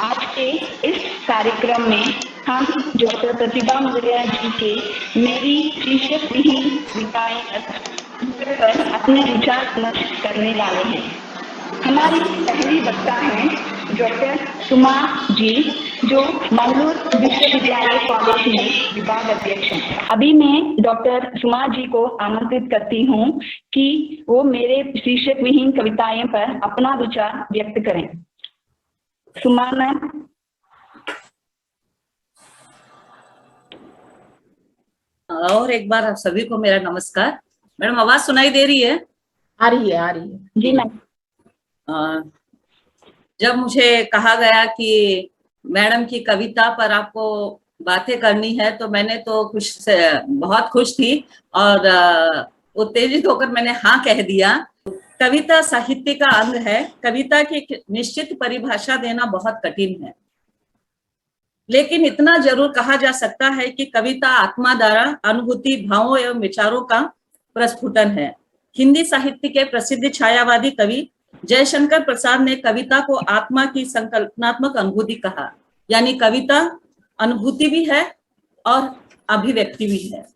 आज के इस कार्यक्रम में हम डॉक्टर प्रतिभा मौर्य जी के मेरी शीर्षक विहीन कविताएं पर अपने विचार प्रकट करने वाले हैं। हमारी पहली वक्ता हैं डॉक्टर सुमा जी, जो मंगलूर विश्वविद्यालय कॉलेज में विभाग अध्यक्ष हैं। अभी मैं डॉक्टर सुमा जी को आमंत्रित करती हूँ कि वो मेरे शीर्षक विहीन कविताएं पर अपना विचार व्यक्त करें। सुमा मैम। और एक बार आप सभी को मेरा नमस्कार। मैडम आवाज सुनाई दे रही है? आ रही है जी मैम। जब मुझे कहा गया कि मैडम की कविता पर आपको बातें करनी है तो मैंने तो बहुत खुश थी और उत्तेजित होकर मैंने हाँ कह दिया। कविता साहित्य का अंग है। कविता की निश्चित परिभाषा देना बहुत कठिन है, लेकिन इतना जरूर कहा जा सकता है कि कविता आत्मा द्वारा अनुभूति, भावों एवं विचारों का प्रस्फुटन है। हिंदी साहित्य के प्रसिद्ध छायावादी कवि जयशंकर प्रसाद ने कविता को आत्मा की संकल्पनात्मक अनुभूति कहा, यानी कविता अनुभूति भी है और अभिव्यक्ति भी है।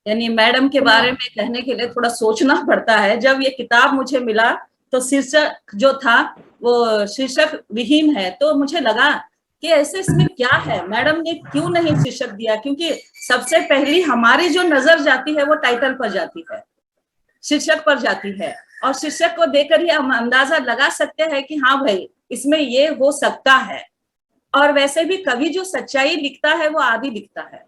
यानी मैडम के बारे में कहने के लिए थोड़ा सोचना पड़ता है। जब ये किताब मुझे मिला तो शीर्षक जो था वो शीर्षक विहीन है, तो मुझे लगा कि ऐसे इसमें क्या है, मैडम ने क्यों नहीं शीर्षक दिया? क्योंकि सबसे पहली हमारी जो नजर जाती है वो टाइटल पर जाती है, शीर्षक पर जाती है, और शीर्षक को देखकर ही हम अंदाजा लगा सकते हैं कि हाँ भाई इसमें ये हो सकता है। और वैसे भी कवि जो सच्चाई लिखता है वो आधी लिखता है।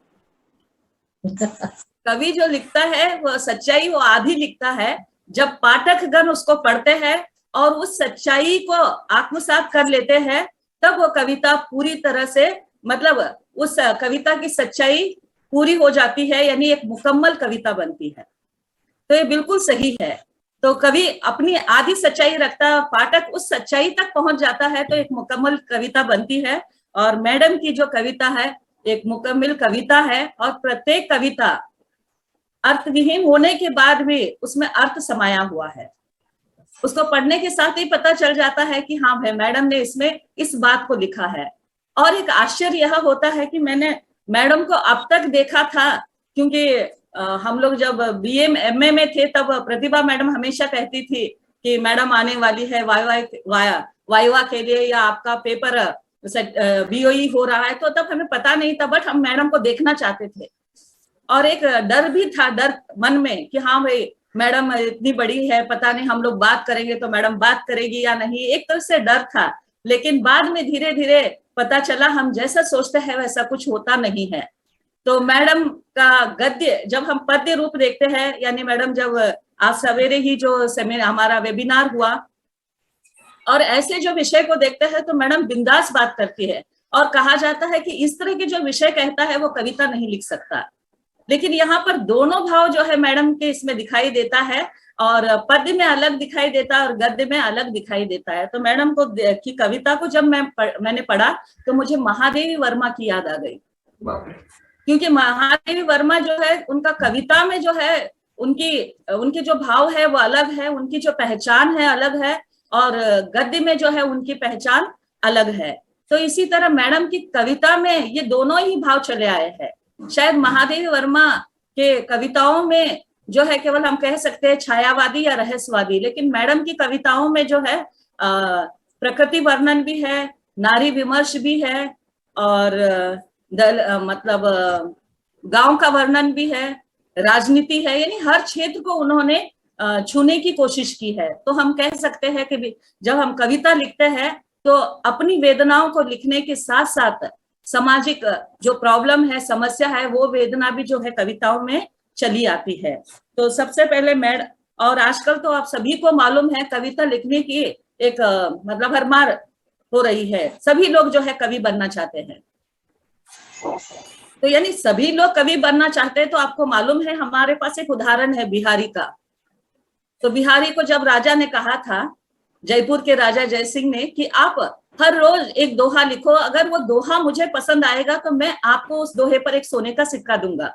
कवि जो लिखता है वो सच्चाई वो आधी लिखता है। जब पाठकगण उसको पढ़ते हैं और उस सच्चाई को आत्मसात कर लेते हैं, तब वो कविता पूरी तरह से, मतलब उस कविता की सच्चाई पूरी हो जाती है, यानी एक मुकम्मल कविता बनती है। तो ये बिल्कुल सही है। तो कवि अपनी आधी सच्चाई रखता, पाठक उस सच्चाई तक पहुंच जाता है तो एक मुकम्मल कविता बनती है। और मैडम की जो कविता है एक मुकम्मल कविता है, और प्रत्येक कविता अर्थविहीन होने के बाद भी उसमें अर्थ समाया हुआ है। उसको पढ़ने के साथ ही पता चल जाता है कि हाँ भाई मैडम ने इसमें इस बात को लिखा है। और एक आश्चर्य यह होता है कि मैंने मैडम को अब तक देखा था, क्योंकि हम लोग जब बीए एमए में थे तब प्रतिभा मैडम हमेशा कहती थी कि मैडम आने वाली है वाइवा के लिए, या आपका पेपर बीओई हो रहा है, तो तब हमें पता नहीं था, बट हम मैडम को देखना चाहते थे। और एक डर भी था, डर मन में कि हाँ भाई मैडम इतनी बड़ी है, पता नहीं हम लोग बात करेंगे तो मैडम बात करेगी या नहीं, एक तरह से डर था। लेकिन बाद में धीरे धीरे पता चला हम जैसा सोचते हैं वैसा कुछ होता नहीं है। तो मैडम का गद्य जब हम पद्य रूप देखते हैं, यानी मैडम जब आज सवेरे ही जो सेमिनार हमारा वेबिनार हुआ, और ऐसे जो विषय को देखते हैं तो मैडम बिंदास बात करती है। और कहा जाता है कि इस तरह के जो विषय कहता है वो कविता नहीं लिख सकता, लेकिन यहाँ पर दोनों भाव जो है मैडम के इसमें दिखाई देता है, और पद्य में अलग दिखाई देता है और गद्य में अलग दिखाई देता है। तो मैडम को की कविता को जब मैंने पढ़ा तो मुझे महादेवी वर्मा की याद आ गई, क्योंकि महादेवी वर्मा जो है उनका कविता में जो है उनकी जो भाव है वो अलग है, उनकी जो पहचान है अलग है, और गद्य में जो है उनकी पहचान अलग है। तो इसी तरह मैडम की कविता में ये दोनों ही भाव चले आए हैं। शायद महादेवी वर्मा के कविताओं में जो है केवल हम कह सकते हैं छायावादी या रहस्यवादी, लेकिन मैडम की कविताओं में जो है प्रकृति वर्णन भी है, नारी विमर्श भी है, और मतलब गांव का वर्णन भी है, राजनीति है, यानी हर क्षेत्र को उन्होंने छूने की कोशिश की है। तो हम कह सकते हैं कि जब हम कविता लिखते हैं तो अपनी वेदनाओं को लिखने के साथ साथ सामाजिक जो प्रॉब्लम है, समस्या है, वो वेदना भी जो है कविताओं में चली आती है। तो सबसे पहले और आजकल तो आप सभी को मालूम है कविता लिखने की एक मतलब भरमार हो रही है, सभी लोग जो है कवि बनना चाहते हैं। तो यानी सभी लोग कवि बनना चाहते हैं। तो आपको मालूम है हमारे पास एक उदाहरण है बिहारी का। तो बिहारी को जब राजा ने कहा था, जयपुर के राजा जय सिंह ने, कि आप हर रोज एक दोहा लिखो, अगर वो दोहा मुझे पसंद आएगा तो मैं आपको उस दोहे पर एक सोने का सिक्का दूंगा।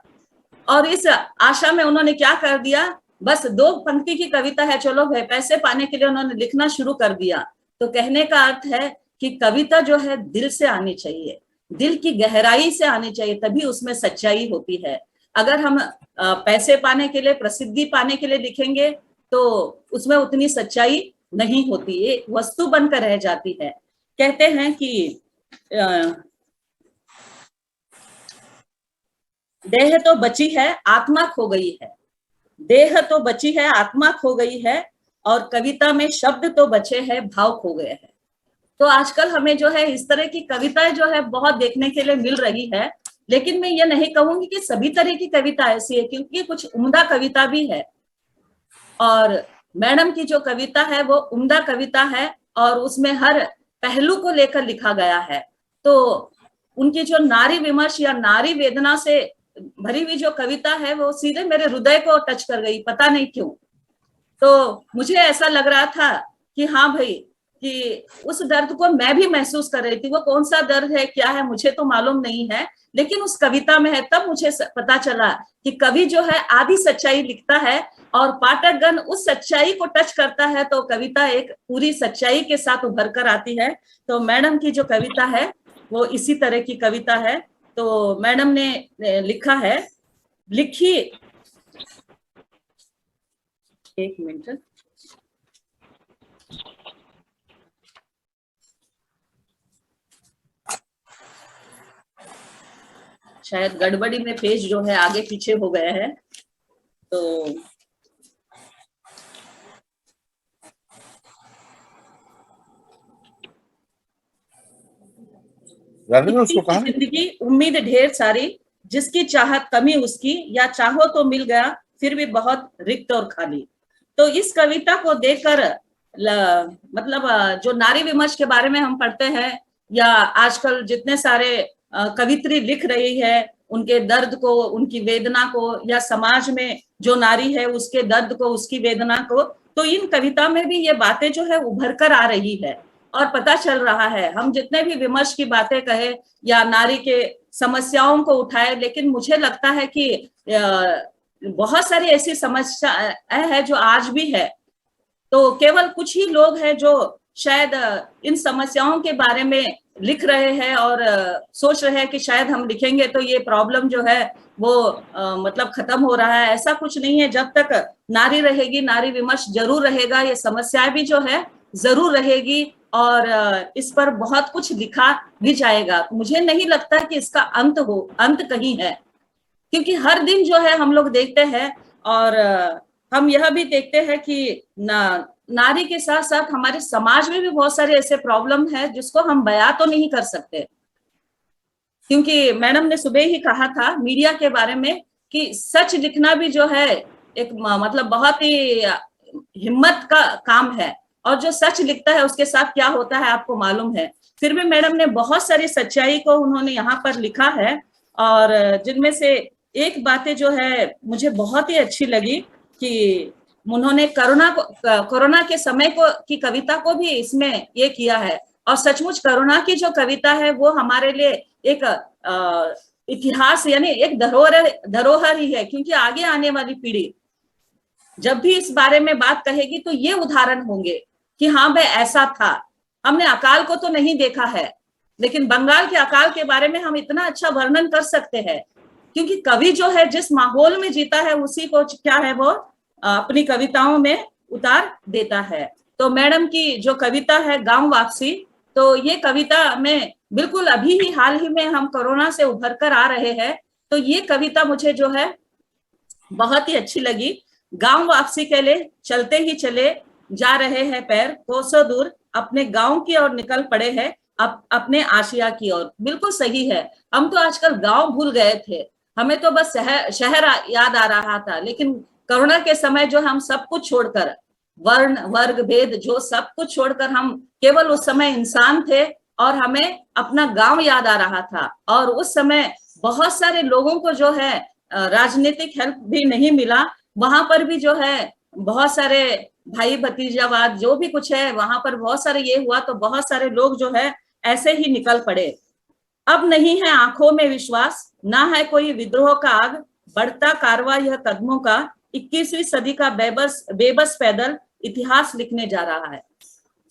और इस आशा में उन्होंने क्या कर दिया, बस 2 पंक्ति की कविता है, चलो भाई पैसे पाने के लिए उन्होंने लिखना शुरू कर दिया। तो कहने का अर्थ है कि कविता जो है दिल से आनी चाहिए, दिल की गहराई से आनी चाहिए, तभी उसमें सच्चाई होती है। अगर हम पैसे पाने के लिए, प्रसिद्धि पाने के लिए लिखेंगे तो उसमें उतनी सच्चाई नहीं होती, ये वस्तु बनकर रह जाती है। कहते हैं कि देह तो बची है, आत्मा खो गई है। देह तो बची है, आत्मा खो गई है, और कविता में शब्द तो बचे हैं, भाव खो गए हैं। तो आजकल हमें जो है इस तरह की कविताएं जो है बहुत देखने के लिए मिल रही है, लेकिन मैं ये नहीं कहूंगी कि सभी तरह की कविता ऐसी है, क्योंकि कुछ उम्दा कविता भी है। और मैडम की जो कविता है वो उम्दा कविता है, और उसमें हर पहलू को लेकर लिखा गया है। तो उनकी जो नारी विमर्श या नारी वेदना से भरी हुई जो कविता है वो सीधे मेरे हृदय को टच कर गई, पता नहीं क्यों। तो मुझे ऐसा लग रहा था कि हाँ भाई, कि उस दर्द को मैं भी महसूस कर रही थी। वो कौन सा दर्द है, क्या है, मुझे तो मालूम नहीं है, लेकिन उस कविता में है। तब मुझे पता चला कि कवि जो है आधी सच्चाई लिखता है और पाठकगण उस सच्चाई को टच करता है, तो कविता एक पूरी सच्चाई के साथ उभर कर आती है। तो मैडम की जो कविता है वो इसी तरह की कविता है। तो मैडम ने लिखा है, लिखी, एक मिनट, शायद गड़बड़ी में पेज जो है आगे पीछे हो गए हैं। तो उसको कहा, जिंदगी उम्मीद ढेर सारी, जिसकी चाहत कमी उसकी, या चाहो तो मिल गया फिर भी बहुत रिक्त और खाली। तो इस कविता को देखकर मतलब जो नारी विमर्श के बारे में हम पढ़ते हैं, या आजकल जितने सारे कवित्री लिख रही है उनके दर्द को, उनकी वेदना को, या समाज में जो नारी है उसके दर्द को, उसकी वेदना को, तो इन कविता में भी ये बातें जो है उभर कर आ रही है और पता चल रहा है। हम जितने भी विमर्श की बातें कहे या नारी के समस्याओं को उठाए, लेकिन मुझे लगता है कि बहुत सारी ऐसी समस्या है जो आज भी है। तो केवल कुछ ही लोग हैं जो शायद इन समस्याओं के बारे में लिख रहे हैं और सोच रहे हैं कि शायद हम लिखेंगे तो ये प्रॉब्लम जो है वो मतलब खत्म हो रहा है। ऐसा कुछ नहीं है। जब तक नारी रहेगी, नारी विमर्श जरूर रहेगा, ये समस्याएं भी जो है जरूर रहेगी, और इस पर बहुत कुछ लिखा भी जाएगा। मुझे नहीं लगता कि इसका अंत कहीं है, क्योंकि हर दिन जो है हम लोग देखते हैं, और हम यह भी देखते हैं कि नारी के साथ साथ हमारे समाज में भी बहुत सारे ऐसे प्रॉब्लम है जिसको हम बयां तो नहीं कर सकते। क्योंकि मैडम ने सुबह ही कहा था मीडिया के बारे में कि सच लिखना भी जो है एक मतलब बहुत ही हिम्मत का काम है, और जो सच लिखता है उसके साथ क्या होता है आपको मालूम है। फिर भी मैडम ने बहुत सारी सच्चाई को उन्होंने यहाँ पर लिखा है, और जिनमें से एक बातें जो है मुझे बहुत ही अच्छी लगी कि उन्होंने कोरोना के समय की कविता को भी इसमें ये किया है। और सचमुच कोरोना की जो कविता है वो हमारे लिए एक इतिहास यानी एक धरोहर ही है, क्योंकि आगे आने वाली पीढ़ी जब भी इस बारे में बात कहेगी तो ये उदाहरण होंगे कि हाँ भाई ऐसा था। हमने अकाल को तो नहीं देखा है, लेकिन बंगाल के अकाल के बारे में हम इतना अच्छा वर्णन कर सकते हैं, क्योंकि कवि जो है जिस माहौल में जीता है उसी को क्या है वो अपनी कविताओं में उतार देता है। तो मैडम की जो कविता है गांव वापसी, तो ये कविता में बिल्कुल अभी ही हाल ही में हम कोरोना से उभर कर आ रहे हैं, तो ये कविता मुझे जो है बहुत ही अच्छी लगी। गांव वापसी के लिए चलते ही चले जा रहे हैं पैर, कोसों दूर अपने गांव की ओर निकल पड़े हैं, अपने आशिया की ओर। बिल्कुल सही है। हम तो आजकल गांव भूल गए थे, हमें तो बस शहर याद आ रहा था। लेकिन कोरोना के समय जो हम सब कुछ छोड़कर, वर्ण वर्ग भेद जो सब कुछ छोड़कर हम केवल उस समय इंसान थे, और हमें अपना गांव याद आ रहा था। और उस समय बहुत सारे लोगों को जो है राजनीतिक हेल्प भी नहीं मिला, वहां पर भी जो है बहुत सारे भाई भतीजावाद जो भी कुछ है वहां पर बहुत सारे ये हुआ, तो बहुत सारे लोग जो है ऐसे ही निकल पड़े। अब नहीं है आंखों में विश्वास, ना है कोई विद्रोह का आग, बढ़ता कारवां यह कदमों का 21वीं सदी का बेबस पैदल इतिहास लिखने जा रहा है।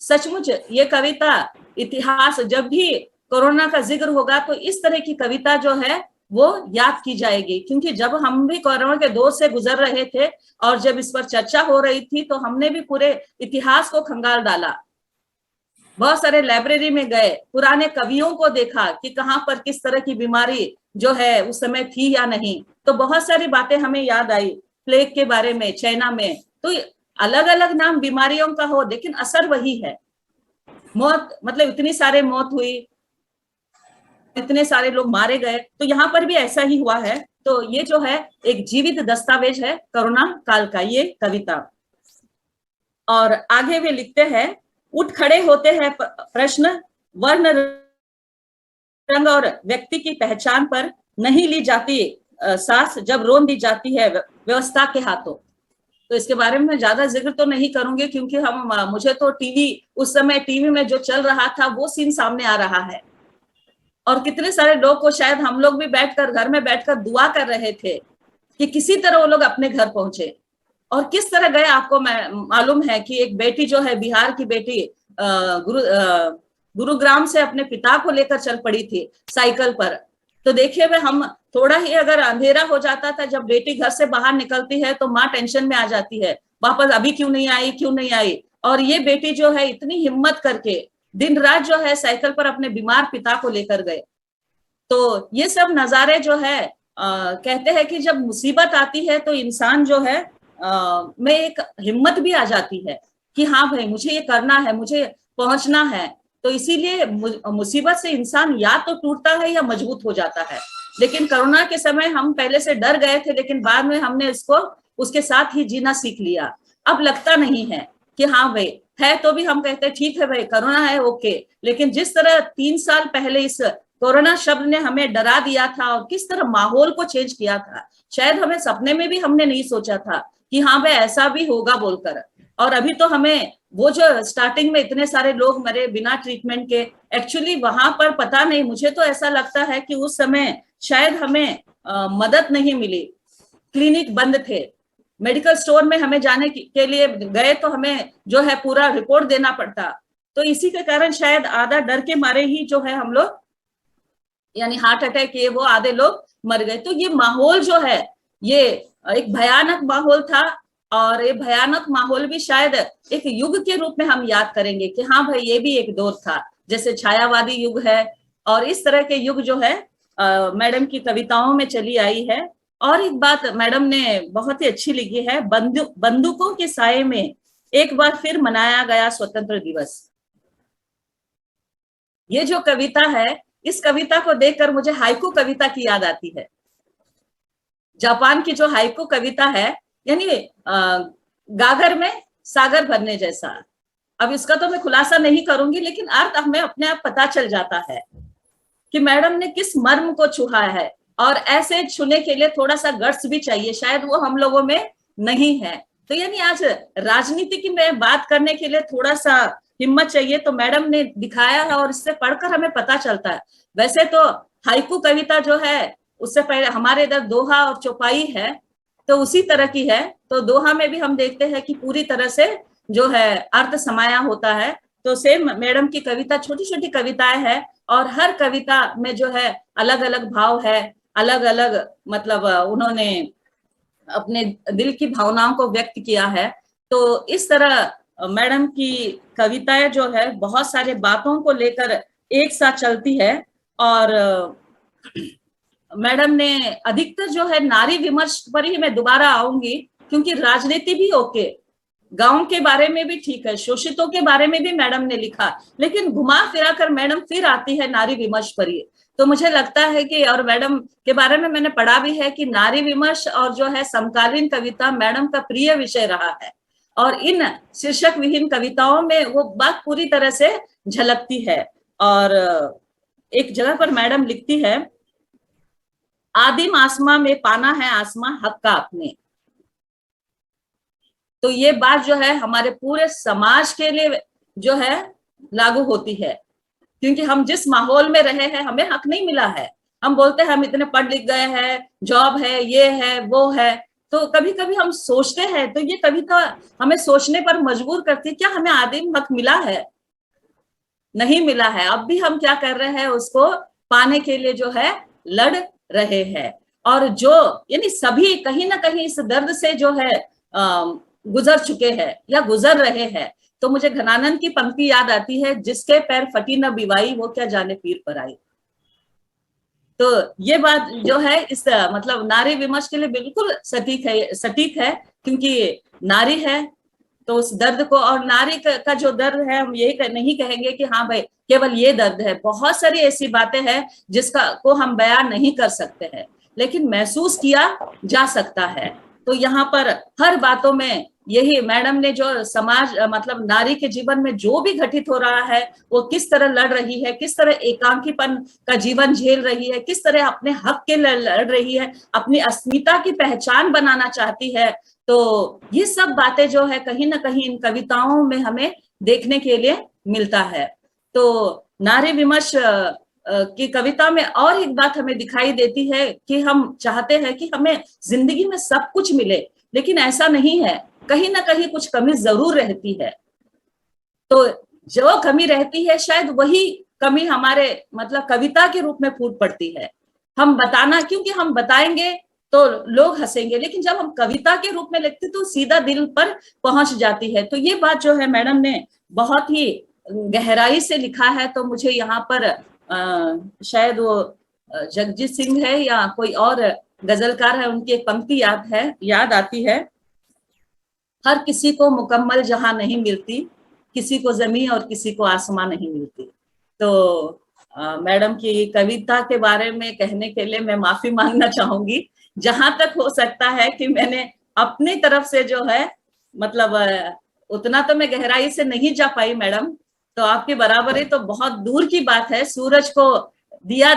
सचमुच ये कविता इतिहास, जब भी कोरोना का जिक्र होगा तो इस तरह की कविता जो है वो याद की जाएगी, क्योंकि जब हम भी कोरोना के दौर से गुजर रहे थे और जब इस पर चर्चा हो रही थी तो हमने भी पूरे इतिहास को खंगाल डाला। बहुत सारे लाइब्रेरी में गए, पुराने कवियों को देखा कि कहां पर किस तरह की बीमारी जो है उस समय थी या नहीं, तो बहुत सारी बातें हमें याद आई। प्लेग के बारे में, चाइना में, तो अलग अलग नाम बीमारियों का हो लेकिन असर वही है। मौत, मतलब इतनी सारे मौत हुई, इतने सारे लोग मारे गए, तो यहाँ पर भी ऐसा ही हुआ है। तो ये जो है एक जीवित दस्तावेज है कोरोना काल का ये कविता। और आगे वे लिखते हैं, उठ खड़े होते हैं प्रश्न, वर्ण रंग और व्यक्ति की पहचान पर नहीं ली जाती सांस जब रोन दी जाती है व्यवस्था के हाथों। तो इसके बारे में ज्यादा जिक्र तो नहीं करूंगी, क्योंकि मुझे तो उस समय टीवी में जो चल रहा था वो सीन सामने आ रहा है। और कितने सारे लोग को शायद हम लोग भी घर में बैठकर दुआ कर रहे थे कि किसी तरह वो लोग अपने घर पहुंचे। और किस तरह गए आपको मालूम है कि एक बेटी जो है, बिहार की बेटी, गुरुग्राम से अपने पिता को लेकर चल पड़ी थी साइकिल पर। तो देखिए वे, हम थोड़ा ही अगर अंधेरा हो जाता था, जब बेटी घर से बाहर निकलती है तो माँ टेंशन में आ जाती है, वापस अभी क्यों नहीं आई। और ये बेटी जो है इतनी हिम्मत करके दिन रात जो है साइकिल पर अपने बीमार पिता को लेकर गए। तो ये सब नजारे जो है कहते हैं कि जब मुसीबत आती है तो इंसान जो है में एक हिम्मत भी आ जाती है कि हाँ भाई मुझे ये करना है, मुझे पहुंचना है। तो इसीलिए मुसीबत से इंसान या तो टूटता है या मजबूत हो जाता है। लेकिन कोरोना के समय हम पहले से डर गए थे, लेकिन बाद में हमने इसको उसके साथ ही जीना सीख लिया। अब लगता नहीं है कि हाँ भाई है, तो भी हम कहते हैं ठीक है भाई कोरोना है, ओके। लेकिन जिस तरह 3 साल पहले इस कोरोना शब्द ने हमें डरा दिया था और किस तरह माहौल को चेंज किया था, शायद हमें सपने में भी हमने नहीं सोचा था कि हाँ भाई ऐसा भी होगा बोलकर। और अभी तो हमें वो जो स्टार्टिंग में इतने सारे लोग मरे बिना ट्रीटमेंट के, एक्चुअली वहां पर पता नहीं, मुझे तो ऐसा लगता है कि उस समय शायद हमें मदद नहीं मिली। क्लिनिक बंद थे, मेडिकल स्टोर में हमें जाने के लिए गए तो हमें जो है पूरा रिपोर्ट देना पड़ता। तो इसी के कारण शायद आधा डर के मारे ही जो है हम लोग, यानी हार्ट अटैक किए वो आधे लोग मर गए। तो ये माहौल जो है ये एक भयानक माहौल था। और ये भयानक माहौल भी शायद एक युग के रूप में हम याद करेंगे कि हाँ भाई ये भी एक दौर था, जैसे छायावादी युग है। और इस तरह के युग जो है मैडम की कविताओं में चली आई है। और एक बात मैडम ने बहुत ही अच्छी लिखी है, बंदूकों के साये में एक बार फिर मनाया गया स्वतंत्र दिवस। ये जो कविता है, इस कविता को देखकर मुझे हाइकू कविता की याद आती है। जापान की जो हाइकू कविता है, यानी गागर में सागर भरने जैसा। अब इसका तो मैं खुलासा नहीं करूंगी, लेकिन अर्थ हमें अपने आप पता चल जाता है कि मैडम ने किस मर्म को छुआ है। और ऐसे छूने के लिए थोड़ा सा गट्स भी चाहिए, शायद वो हम लोगों में नहीं है। तो यानी आज राजनीति की में बात करने के लिए थोड़ा सा हिम्मत चाहिए, तो मैडम ने दिखाया है और इससे पढ़कर हमें पता चलता है। वैसे तो हाइकू कविता जो है, उससे पहले हमारे इधर दोहा और चौपाई है, तो उसी तरह की है। तो दोहा में भी हम देखते हैं कि पूरी तरह से जो है अर्थ समाया होता है। तो सेम मैडम की कविता छोटी छोटी कविताएं हैं, और हर कविता में जो है अलग अलग भाव है, अलग अलग मतलब उन्होंने अपने दिल की भावनाओं को व्यक्त किया है। तो इस तरह मैडम की कविताएं जो है बहुत सारे बातों को लेकर एक साथ चलती है। और मैडम ने अधिकतर जो है नारी विमर्श पर ही मैं दोबारा आऊंगी, क्योंकि राजनीति भी ओके, गांव के बारे में भी ठीक है, शोषितों के बारे में भी मैडम ने लिखा, लेकिन घुमा फिरा कर मैडम फिर आती है नारी विमर्श पर ही। तो मुझे लगता है कि, और मैडम के बारे में मैंने पढ़ा भी है कि नारी विमर्श और जो है समकालीन कविता मैडम का प्रिय विषय रहा है। और इन शीर्षक विहीन कविताओं में वो बात पूरी तरह से झलकती है। और एक जगह पर मैडम लिखती है, आदिम आसमां में पाना है आसमां हक का अपने। तो ये बात जो है हमारे पूरे समाज के लिए जो है लागू होती है, क्योंकि हम जिस माहौल में रहे हैं हमें हक नहीं मिला है। हम बोलते हैं हम इतने पढ़ लिख गए हैं, जॉब है, ये है, वो है, तो कभी कभी हम सोचते हैं, तो ये कविता हमें सोचने पर मजबूर करती है, क्या हमें आदिम हक मिला है? नहीं मिला है। अब भी हम क्या कर रहे हैं, उसको पाने के लिए जो है लड़ रहे हैं। और जो यानी सभी कहीं ना कहीं इस दर्द से जो है गुजर चुके हैं या गुजर रहे हैं। तो मुझे घनानंद की पंक्ति याद आती है, जिसके पैर फटी न बिवाई, वो क्या जाने पीर पर आई। तो ये बात जो है इस मतलब नारी विमर्श के लिए बिल्कुल सटीक है, क्योंकि नारी है तो उस दर्द को, और नारी का जो दर्द है, हम यही नहीं कहेंगे कि हाँ भाई केवल ये दर्द है, बहुत सारी ऐसी बातें हैं जिसका को हम बयान नहीं कर सकते हैं, लेकिन महसूस किया जा सकता है। तो यहाँ पर हर बातों में यही मैडम ने जो समाज मतलब नारी के जीवन में जो भी घटित हो रहा है, वो किस तरह लड़ रही है, किस तरह एकांकीपन का जीवन झेल रही है, किस तरह अपने हक के लिए लड़ रही है, अपनी अस्मिता की पहचान बनाना चाहती है। तो ये सब बातें जो है कहीं ना कहीं इन कविताओं में हमें देखने के लिए मिलता है। तो नारी विमर्श की कविता में और एक बात हमें दिखाई देती है कि हम चाहते हैं कि हमें जिंदगी में सब कुछ मिले, लेकिन ऐसा नहीं है, कहीं ना कहीं कुछ कमी जरूर रहती है। तो जो कमी रहती है शायद वही कमी हमारे मतलब कविता के रूप में फूट पड़ती है। हम बताना, क्योंकि हम बताएंगे तो लोग हंसेंगे, लेकिन जब हम कविता के रूप में लिखते तो सीधा दिल पर पहुंच जाती है। तो ये बात जो है मैडम ने बहुत ही गहराई से लिखा है। तो मुझे यहाँ पर शायद वो जगजीत सिंह है या कोई और गजलकार है, उनकी एक पंक्ति याद आती है, हर किसी को मुकम्मल जहां नहीं मिलती, किसी को जमीन और किसी को आसमां नहीं मिलती। तो मैडम की कविता के बारे में कहने के लिए मैं माफी मांगना चाहूंगी, जहां तक हो सकता है कि मैंने अपनी तरफ से जो है मतलब उतना तो मैं गहराई से नहीं जा पाई मैडम, तो आपकी बराबरी तो बहुत दूर की बात है, सूरज को दिया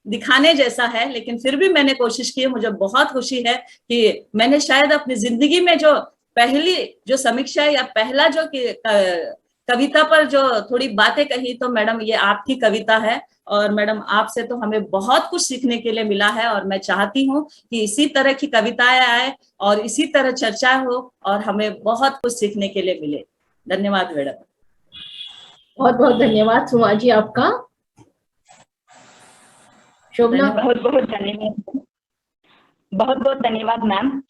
दिखाने जैसा है, लेकिन फिर भी मैंने कोशिश की। मुझे बहुत खुशी है कि मैंने शायद अपनी जिंदगी में जो पहली जो समीक्षा या पहला जो कविता पर जो थोड़ी बातें कही, तो मैडम ये आपकी कविता है। और मैडम आपसे तो हमें बहुत कुछ सीखने के लिए मिला है, और मैं चाहती हूँ कि इसी तरह की कविताएं आए और इसी तरह चर्चा हो और हमें बहुत कुछ सीखने के लिए मिले। धन्यवाद मैडम। बहुत बहुत धन्यवाद सुमा जी आपका। शोभना, बहुत बहुत धन्यवाद, बहुत बहुत धन्यवाद मैम।